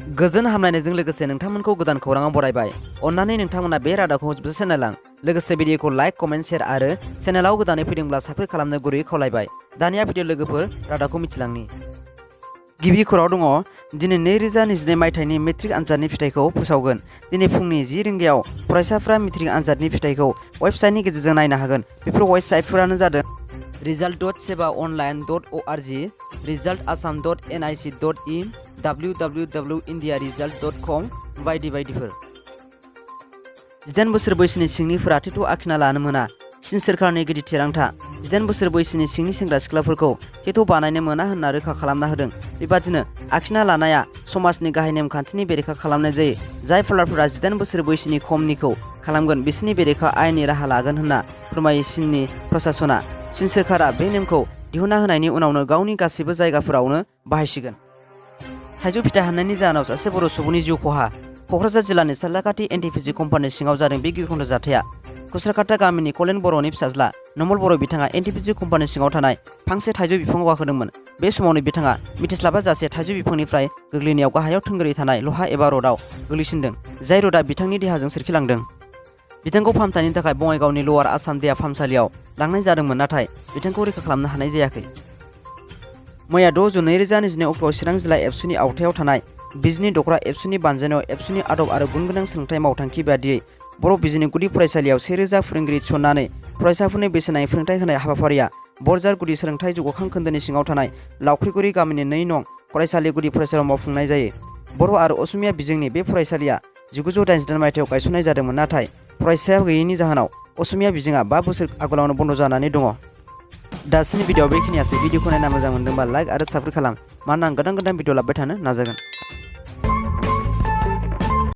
गोजोन हामलायनायजों लोगोसे नोंथांमोनखौ गोदान खौराङाव बरायबाय। अन्नानै नोंथांमोना बे रादाबखौ जोबजासे नायलां। लोगोसे भिडिअखौ लाइक, कमेन्ट, शेयार आरो चेनेलाव गोदानै फैदोंब्ला साबस्क्राइब खालामनो गुरैयै खावलायबाय। दानिया भिडिअ लोगोफोर रादाबखौ मिथिलांनि। गिबि खौरां दङ। दिनै 2022 मायथाइनि मेट्रिक आनजादनि फिथाइखौ फोसावगोन। दिनै फुंनि 10 रिंगायाव फरायसाफ्रा मेट्रिक आनजादनि फिथाइखौ वेबसाइटनि गेजेरजों नायनो हागोन। बेफोर वेबसाइटफोरानो जादों result.seva.online.org, resultasam.nic.in, www.indiaresult.com बायदि बायदिफोर। 18 बोसोर बैसोनि सिंनिफोरा टेटु आखिना लानो मोना। चीन सोरखारनि गिदिर थिरांथा। 18 बोसोर बैसोनि सिंनि सेंग्रा सिख्लाफोरखौ टेटु बानायनो मोना होनना रोखा खालामना होदों। बेबादिनो आखिना लानाया समाजनि गाहाय नेमखान्थिनि बेरेखा खालामनाय जायो। जाय फलारफोरा 18 बोसोर बैसोनि खमनिखौ खालामगोन बिसोरनि बेरेखा आयेननि राहा लागोन होनना फोरमायो चीननि प्रशासना। चीन सोरखारा बे नेमखौ दिहुनना होनायनि उनावनो गावनि गासैबो जायगाफोरावनो बाहायसिगोन। थाइजौ फिथाइ हाननायनि जाहोनाव सासे बर' सुबुंनि जिउ खहा। क'क्राझार जिल्लानि सालाकाटि एनटिपिसि कम्पानि सिङाव जादों बे गिख्रंथाव जाथाया। खुस्राकाटा गामिनि कलेन बर'नि फिसाज्ला नमल बर' बिथाङा एनटिपिसि कम्पानि सिङाव थानाय फांसे थाइजौ बिफांआव गाखोदोंमोन। बे समावनो बिथाङा मिथिस्लाबा जासे थाइजौ बिफांनिफ्राय गोग्लैनायाव गाहायाव थोंगोरै थानाय लहा एबा रडआव गोग्लैसिनदों। जाय रडआ बिथांनि देहाजों सोरखिलांदों। बिथांखौ फाहामथायनि थाखाय बङाइगावनि लवार आसाम देहा फाहामसालियाव लांनाय जादोंमोन, नाथाय बिथांखौ रैखा खालामनो हानाय जायाखै। मैया 6 जुन 2022 अक्ट'आव चिरां जिल्ला एबसुनि आवथायाव थानाय बिजनि दख्रा एबसुनि बानजायनायाव एबसुनि आदब आरो गुन गोनां सोलोंथाइ मावथांखि बादियै बर' बिजोंनि गुदि फरायसालियाव 1000 फोरोंगिरि थिसननानै फरायसाफोरनि बेसेन नाङै फोरोंथाइ होनाय हाबाफारिया बरजार गुदि सोलोंथाइ जौगाखां खोन्दोनि सिङाव थानाय लावख्रिगुरि गामिनि 2 नं फरायसालि गुदि फरायसालियाव मावफुंनाय जायो। बर' आरो असमिया बिजोंनि बे फरायसालिया 1988 मायथाइयाव गायसननाय जादोंमोन, नाथाय फरायसाया गैयैनि जाहोनाव असमिया बिजोङा 5 बोसोर आगोलावनो बन्द जानानै दङ। दासिमनि भिडिअ बेखिनियासै। भिडिअखौ नायना मोजां मोनदोंबा लाइक आरो साबस्क्राइब खालाम, मानोना आं गोदान भिडिअ लाबोबाय थानो नाजागोन।